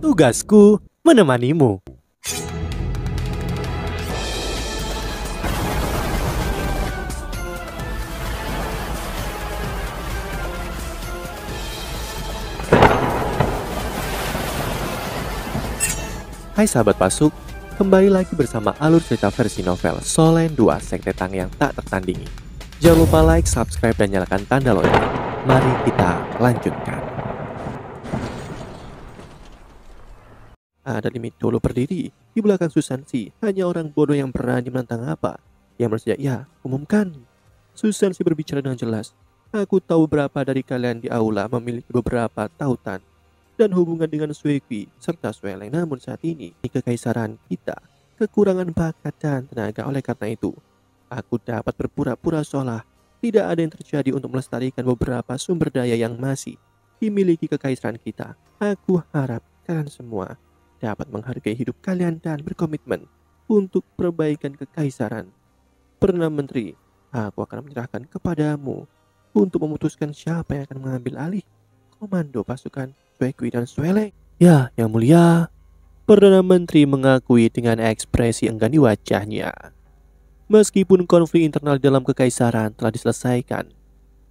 Tugasku menemanimu. Hai sahabat Pasuk, kembali lagi bersama alur cerita versi novel Solen 2 Sekte Tang yang tak tertandingi. Jangan lupa like, subscribe, dan nyalakan tanda lonceng. Mari kita lanjutkan. Ada limit dulu berdiri di belakang Susansi. Hanya orang bodoh yang berani menentang apa yang bersedia. Ya, umumkan. Susansi berbicara dengan jelas. Aku tahu beberapa dari kalian di aula memiliki beberapa tautan dan hubungan dengan Suekwi serta Sueleng. Namun saat ini di kekaisaran kita kekurangan bakat dan tenaga. Oleh karena itu, aku dapat berpura-pura seolah tidak ada yang terjadi untuk melestarikan beberapa sumber daya yang masih dimiliki kekaisaran kita. Aku harap kalian semua dapat menghargai hidup kalian dan berkomitmen untuk perbaikan kekaisaran. Perdana Menteri, aku akan menyerahkan kepadamu untuk memutuskan siapa yang akan mengambil alih komando pasukan Suekwi dan Sueleng. Ya, yang mulia. Perdana Menteri mengakui dengan ekspresi enggan di wajahnya. Meskipun konflik internal dalam kekaisaran telah diselesaikan,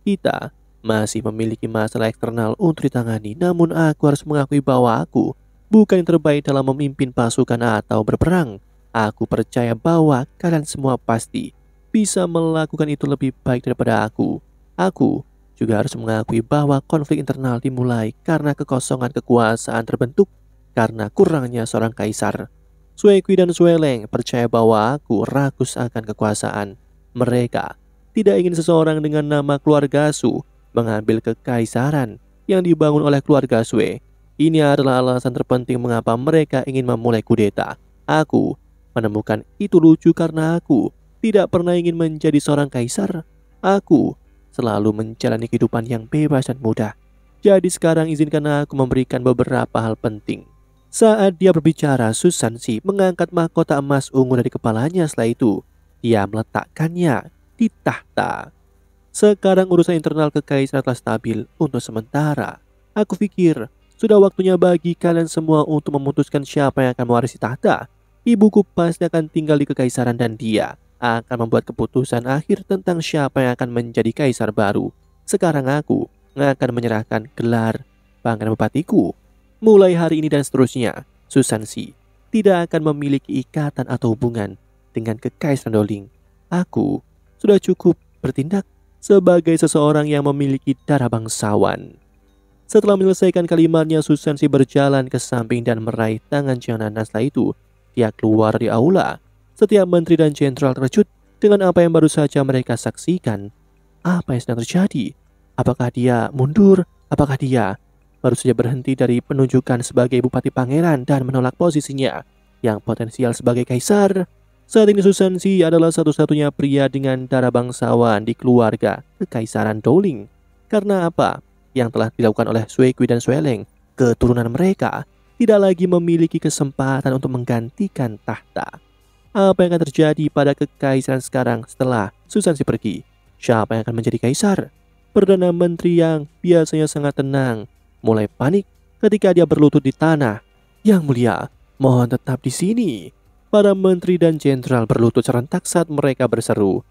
kita masih memiliki masalah eksternal untuk ditangani. Namun aku harus mengakui bahwa aku bukan yang terbaik dalam memimpin pasukan atau berperang. Aku percaya bahwa kalian semua pasti bisa melakukan itu lebih baik daripada aku. Aku juga harus mengakui bahwa konflik internal dimulai karena kekosongan kekuasaan terbentuk karena kurangnya seorang kaisar. Suekwi dan Sueleng percaya bahwa aku rakus akan kekuasaan. Mereka tidak ingin seseorang dengan nama keluarga Su mengambil kekaisaran yang dibangun oleh keluarga Sue. Ini adalah alasan terpenting mengapa mereka ingin memulai kudeta. Aku menemukan itu lucu karena aku tidak pernah ingin menjadi seorang kaisar. Aku selalu menjalani kehidupan yang bebas dan mudah. Jadi sekarang izinkan aku memberikan beberapa hal penting. Saat dia berbicara, Susansi mengangkat mahkota emas ungu dari kepalanya. Setelah itu, dia meletakkannya di tahta. Sekarang urusan internal kekaisaran telah stabil untuk sementara. Aku pikir sudah waktunya bagi kalian semua untuk memutuskan siapa yang akan mewarisi tahta. Ibuku pasti akan tinggal di kekaisaran dan dia akan membuat keputusan akhir tentang siapa yang akan menjadi kaisar baru. Sekarang aku akan menyerahkan gelar Pangeran Bupatiku. Mulai hari ini dan seterusnya, Susansi tidak akan memiliki ikatan atau hubungan dengan kekaisaran Doling. Aku sudah cukup bertindak sebagai seseorang yang memiliki darah bangsawan. Setelah menyelesaikan kalimatnya, Susansi berjalan ke samping dan meraih tangan Jiangnana. Setelah itu, dia keluar di aula. Setiap menteri dan jenderal terkejut dengan apa yang baru saja mereka saksikan. Apa yang sedang terjadi? Apakah dia mundur? Apakah dia baru saja berhenti dari penunjukan sebagai bupati pangeran dan menolak posisinya yang potensial sebagai kaisar? Saat ini Susansi adalah satu-satunya pria dengan darah bangsawan di keluarga kekaisaran Doling. Karena apa yang telah dilakukan oleh Suekwi dan Sueleng, keturunan mereka tidak lagi memiliki kesempatan untuk menggantikan tahta. Apa yang akan terjadi pada kekaisaran sekarang setelah Susansi pergi? Siapa yang akan menjadi kaisar? Perdana Menteri yang biasanya sangat tenang mulai panik ketika dia berlutut di tanah. Yang mulia, mohon tetap di sini. Para menteri dan jenderal berlutut serentak saat mereka berseru,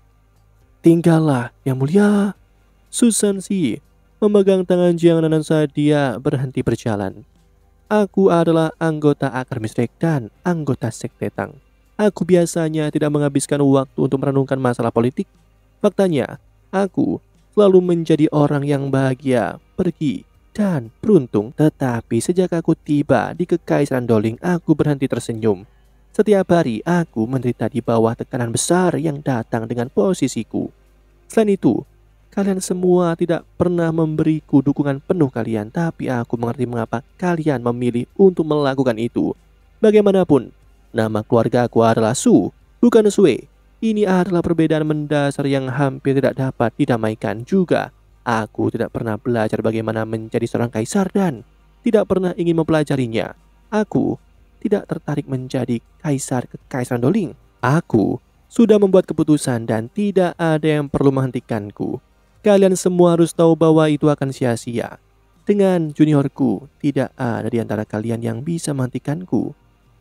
"Tinggallah, yang mulia." Susansi memegang tangan Jiangnana saat dia berhenti berjalan. Aku adalah anggota Akar Misrek dan anggota Sekte Tang. Aku biasanya tidak menghabiskan waktu untuk merenungkan masalah politik. Faktanya, aku selalu menjadi orang yang bahagia, pergi, dan beruntung. Tetapi sejak aku tiba di kekaisaran Doling, aku berhenti tersenyum. Setiap hari aku menderita di bawah tekanan besar yang datang dengan posisiku. Selain itu, kalian semua tidak pernah memberiku dukungan penuh kalian. Tapi aku mengerti mengapa kalian memilih untuk melakukan itu. Bagaimanapun, nama keluarga aku adalah Su, bukan Sue. Ini adalah perbedaan mendasar yang hampir tidak dapat didamaikan. Juga, aku tidak pernah belajar bagaimana menjadi seorang kaisar dan tidak pernah ingin mempelajarinya. Aku tidak tertarik menjadi kaisar kekaisaran Doling. Aku sudah membuat keputusan dan tidak ada yang perlu menghentikanku. Kalian semua harus tahu bahwa itu akan sia-sia. Dengan juniorku, tidak ada di antara kalian yang bisa menghentikanku.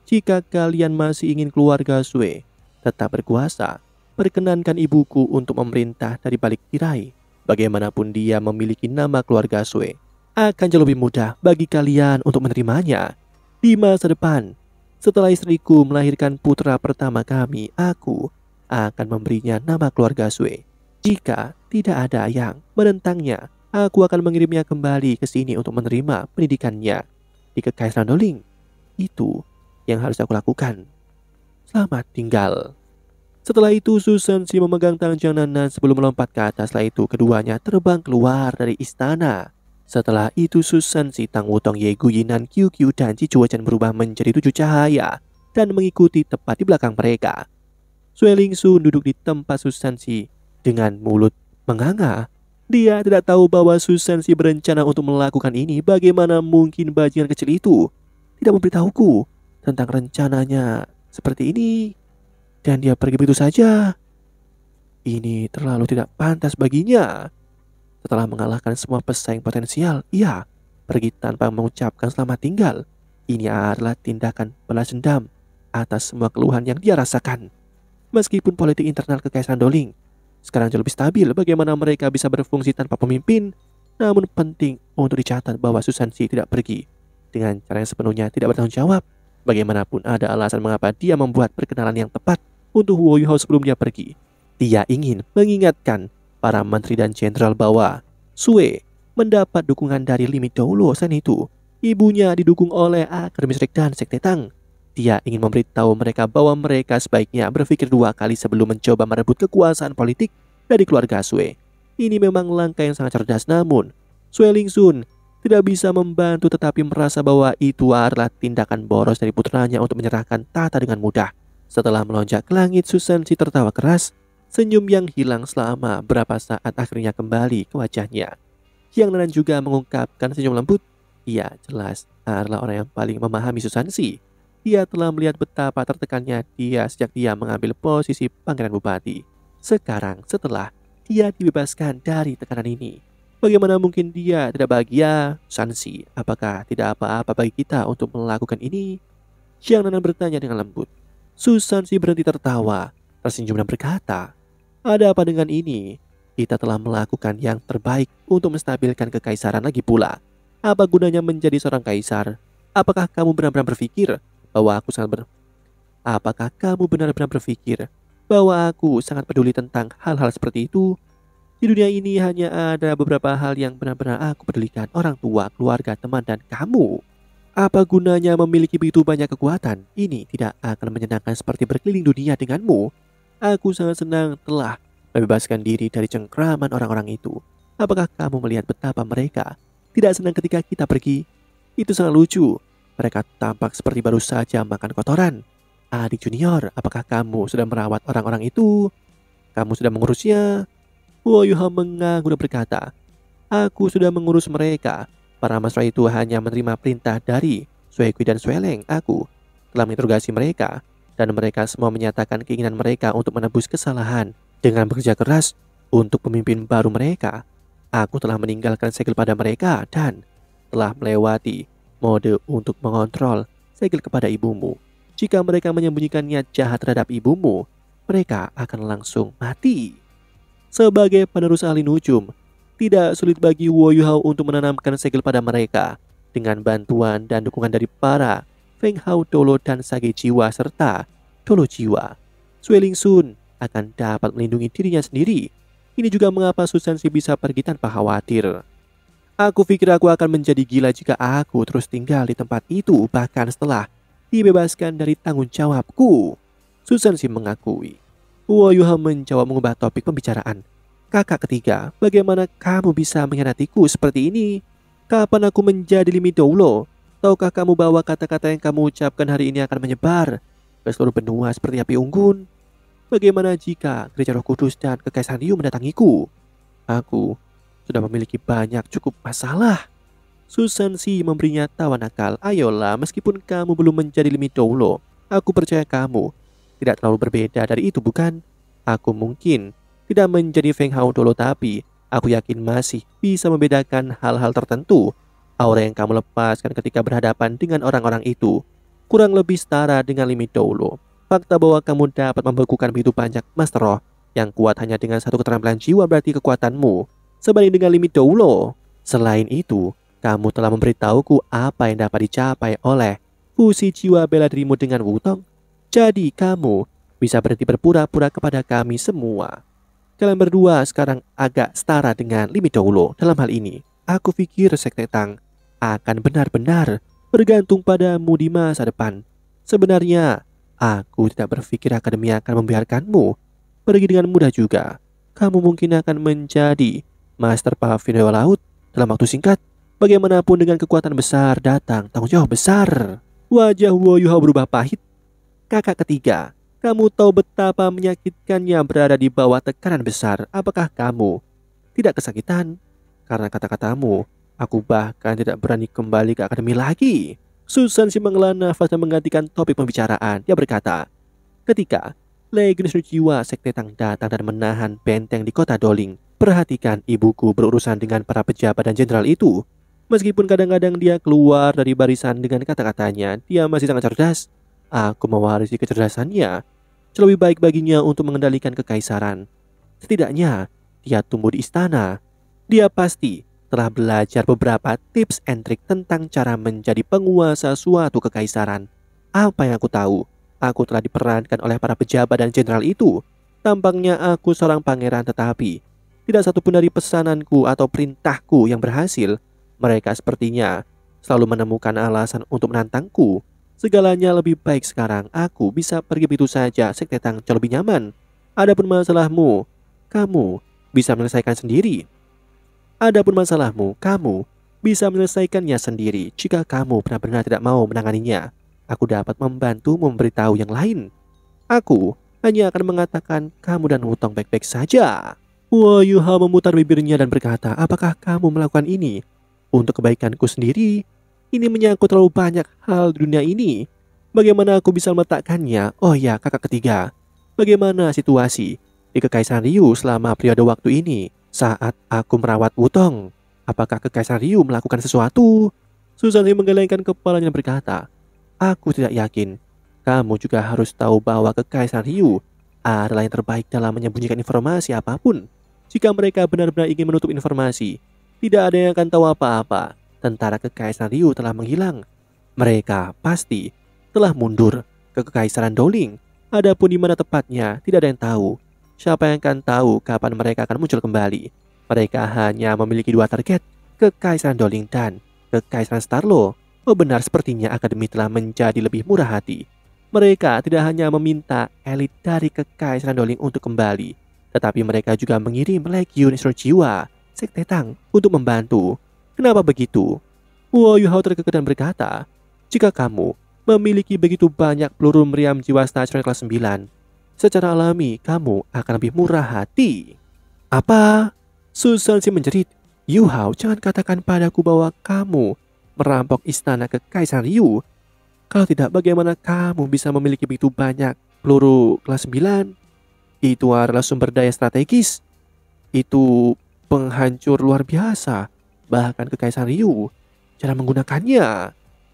Jika kalian masih ingin keluarga Sue tetap berkuasa, perkenankan ibuku untuk memerintah dari balik tirai. Bagaimanapun dia memiliki nama keluarga Sue, akan jauh lebih mudah bagi kalian untuk menerimanya. Di masa depan, setelah istriku melahirkan putra pertama kami, aku akan memberinya nama keluarga Sue. Jika tidak ada yang menentangnya, aku akan mengirimnya kembali ke sini untuk menerima pendidikannya di Kekaisaran Doling. Itu yang harus aku lakukan. Selamat tinggal. Setelah itu Susan Si memegang tangan Jiang Nanan sebelum melompat ke atas. Setelah itu keduanya terbang keluar dari istana. Setelah itu Susan Si, Tang Wutong, Ye Gu, Yinan, Qiu Qiu, dan Ji Chuochen berubah menjadi 7 cahaya dan mengikuti tepat di belakang mereka. Sue Lingsun duduk di tempat Susan Si dengan mulut menganga. Dia tidak tahu bahwa Susan Si berencana untuk melakukan ini. Bagaimana mungkin bajingan kecil itu tidak memberitahuku tentang rencananya seperti ini? Dan dia pergi begitu saja. Ini terlalu tidak pantas baginya. Setelah mengalahkan semua pesaing potensial, ia pergi tanpa mengucapkan selamat tinggal. Ini adalah tindakan balas dendam atas semua keluhan yang dia rasakan. Meskipun politik internal Kekaisaran Doling sekarang jauh lebih stabil, bagaimana mereka bisa berfungsi tanpa pemimpin? Namun penting untuk dicatat bahwa Susan Si tidak pergi dengan cara yang sepenuhnya tidak bertanggung jawab. Bagaimanapun ada alasan mengapa dia membuat perkenalan yang tepat untuk Huo Yuhao sebelum dia pergi. Dia ingin mengingatkan para menteri dan jenderal bahwa Sue mendapat dukungan dari Limi Doulo. Selain itu, ibunya didukung oleh Akademi Strik dan Sekte Tang. Dia ingin memberitahu mereka bahwa mereka sebaiknya berpikir 2 kali sebelum mencoba merebut kekuasaan politik dari keluarga Sue. Ini memang langkah yang sangat cerdas, namun Sue Lingsun tidak bisa membantu tetapi merasa bahwa itu adalah tindakan boros dari putranya untuk menyerahkan tahta dengan mudah. Setelah melonjak ke langit, Susan Si tertawa keras. Senyum yang hilang selama berapa saat akhirnya kembali ke wajahnya. Yang Nanan juga mengungkapkan senyum lembut. Ia jelas adalah orang yang paling memahami Susan Si. Dia telah melihat betapa tertekannya dia sejak dia mengambil posisi Pangeran Bupati. Sekarang setelah dia dibebaskan dari tekanan ini, bagaimana mungkin dia tidak bahagia? Susan Si, apakah tidak apa-apa bagi kita untuk melakukan ini? Jiang Nanan bertanya dengan lembut. Susan Si berhenti tertawa, tersenyum dan berkata, ada apa dengan ini? Kita telah melakukan yang terbaik untuk menstabilkan kekaisaran lagi pula. Apa gunanya menjadi seorang kaisar? Apakah kamu benar-benar berpikir bahwa aku sangat peduli tentang hal-hal seperti itu? Di dunia ini hanya ada beberapa hal yang benar-benar aku pedulikan. Orang tua, keluarga, teman, dan kamu. Apa gunanya memiliki begitu banyak kekuatan? Ini tidak akan menyenangkan seperti berkeliling dunia denganmu. Aku sangat senang telah membebaskan diri dari cengkraman orang-orang itu. Apakah kamu melihat betapa mereka tidak senang ketika kita pergi? Itu sangat lucu. Mereka tampak seperti baru saja makan kotoran. Adik junior, apakah kamu sudah merawat orang-orang itu? Kamu sudah mengurusnya? Huo Yuhao mengangguk dan berkata, aku sudah mengurus mereka. Para mahasiswa itu hanya menerima perintah dari Sue Kui dan Sue Leng. Aku telah menginterogasi mereka dan mereka semua menyatakan keinginan mereka untuk menebus kesalahan dengan bekerja keras untuk pemimpin baru mereka. Aku telah meninggalkan segel pada mereka dan telah melewati mode untuk mengontrol segel kepada ibumu. Jika mereka menyembunyikan niat jahat terhadap ibumu, mereka akan langsung mati. Sebagai penerus ahli nujum, tidak sulit bagi Huo Yuhao untuk menanamkan segel pada mereka. Dengan bantuan dan dukungan dari para Feng Hao Dolo dan Sage Jiwa serta Dolo Jiwa, Sue Lingsun akan dapat melindungi dirinya sendiri. Ini juga mengapa Susan Si bisa pergi tanpa khawatir. Aku pikir aku akan menjadi gila jika aku terus tinggal di tempat itu bahkan setelah dibebaskan dari tanggung jawabku. Susan Si mengakui. Huo Yuhao menjawab mengubah topik pembicaraan. Kakak ketiga, bagaimana kamu bisa mengkhianatiku seperti ini? Kapan aku menjadi Limi Doulo? Tahukah kamu bahwa kata-kata yang kamu ucapkan hari ini akan menyebar ke seluruh benua seperti api unggun? Bagaimana jika Gereja Roh Kudus dan Kekaisaran Liu mendatangiku? Aku sudah memiliki banyak cukup masalah. Susan Si memberinya tawa nakal. Ayolah, meskipun kamu belum menjadi Limi Doulo, aku percaya kamu tidak terlalu berbeda dari itu, bukan? Aku mungkin tidak menjadi Feng Hao Dolo, tapi aku yakin masih bisa membedakan hal-hal tertentu Aura yang kamu lepaskan ketika berhadapan dengan orang-orang itu kurang lebih setara dengan limit Doulo. Fakta bahwa kamu dapat membekukan begitu banyak Master Roh yang kuat hanya dengan satu keterampilan jiwa berarti kekuatanmu sebanding dengan limit Doulo. Selain itu, kamu telah memberitahuku apa yang dapat dicapai oleh fusi jiwa bela dirimu dengan Wutong. Jadi kamu bisa berhenti berpura-pura kepada kami semua. Kalian berdua sekarang agak setara dengan limit Doulo dalam hal ini. Aku pikir Sekte Tang akan benar-benar bergantung padamu di masa depan. Sebenarnya, aku tidak berpikir akademi akan membiarkanmu pergi dengan mudah juga. Kamu mungkin akan menjadi Master Pavilion Dewa Laut dalam waktu singkat. Bagaimanapun dengan kekuatan besar datang tanggung jawab besar. Wajah Wo Yuhao berubah pahit. Kakak ketiga, kamu tahu betapa menyakitkannya berada di bawah tekanan besar. Apakah kamu tidak kesakitan? Karena kata-katamu, aku bahkan tidak berani kembali ke akademi lagi. Susan si menghela nafas dan menggantikan topik pembicaraan. Dia berkata, ketika Legion Jiwa Sekte Tang datang dan menahan benteng di kota Doling, perhatikan ibuku berurusan dengan para pejabat dan jenderal itu. Meskipun kadang-kadang dia keluar dari barisan dengan kata-katanya, dia masih sangat cerdas. Aku mewarisi kecerdasannya. Lebih baik baginya untuk mengendalikan kekaisaran. Setidaknya, dia tumbuh di istana. Dia pasti telah belajar beberapa tips and trik tentang cara menjadi penguasa suatu kekaisaran. Apa yang aku tahu, aku telah diperankan oleh para pejabat dan jenderal itu. Tampaknya aku seorang pangeran tetapi tidak satupun dari pesananku atau perintahku yang berhasil. Mereka sepertinya selalu menemukan alasan untuk menantangku. Segalanya lebih baik sekarang. Aku bisa pergi begitu saja. Sekte Tang jauh lebih nyaman. Adapun masalahmu, kamu bisa menyelesaikan sendiri. Adapun masalahmu, kamu bisa menyelesaikannya sendiri. Jika kamu benar-benar tidak mau menanganinya, aku dapat membantu memberitahu yang lain. Aku hanya akan mengatakan kamu dan Wutong baik-baik saja. Wo Yuhao memutar bibirnya dan berkata, apakah kamu melakukan ini untuk kebaikanku sendiri? Ini menyangkut terlalu banyak hal di dunia ini. Bagaimana aku bisa meletakkannya? Oh ya, kakak ketiga. Bagaimana situasi di Kekaisaran Ryu selama periode waktu ini saat aku merawat Wutong? Apakah Kekaisaran Ryu melakukan sesuatu? Susan menggelengkan kepalanya dan berkata, aku tidak yakin. Kamu juga harus tahu bahwa Kekaisaran Ryu adalah yang terbaik dalam menyembunyikan informasi apapun. Jika mereka benar-benar ingin menutup informasi, tidak ada yang akan tahu apa-apa. Tentara Kekaisaran Ryu telah menghilang. Mereka pasti telah mundur ke Kekaisaran Doling. Adapun di mana tepatnya, tidak ada yang tahu. Siapa yang akan tahu kapan mereka akan muncul kembali? Mereka hanya memiliki dua target, Kekaisaran Doling dan Kekaisaran Starlo. Oh benar, sepertinya akademi telah menjadi lebih murah hati. Mereka tidak hanya meminta elit dari Kekaisaran Doling untuk kembali, tetapi mereka juga mengirim Legion Jiwa Sekte Tang untuk membantu. Kenapa begitu? Wo Yuhao terkekeh dan berkata, jika kamu memiliki begitu banyak peluru meriam jiwa stasioner kelas 9, secara alami kamu akan lebih murah hati. Apa? Susan si menjerit. Yuhao, jangan katakan padaku bahwa kamu merampok istana Kekaisaran Ryu. Kalau tidak, bagaimana kamu bisa memiliki begitu banyak peluru kelas 9? Itu adalah sumber daya strategis. Itu penghancur luar biasa. Bahkan Kekaisaran Ryu cara menggunakannya.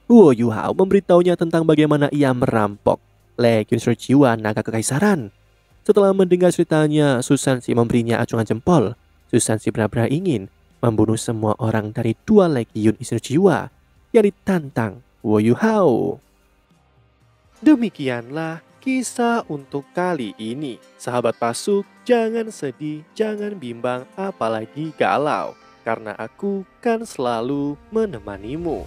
Wo Yuhao memberitahunya tentang bagaimana ia merampok Legion Jiwa Naga Kekaisaran. Setelah mendengar ceritanya, Susan si memberinya acungan jempol. Susan si benar-benar ingin membunuh semua orang dari dua Legion Jiwa yang ditantang Wo Yuhao. Demikianlah kisah untuk kali ini. Sahabat Pasuk, jangan sedih, jangan bimbang, apalagi galau. Karena aku kan selalu menemanimu.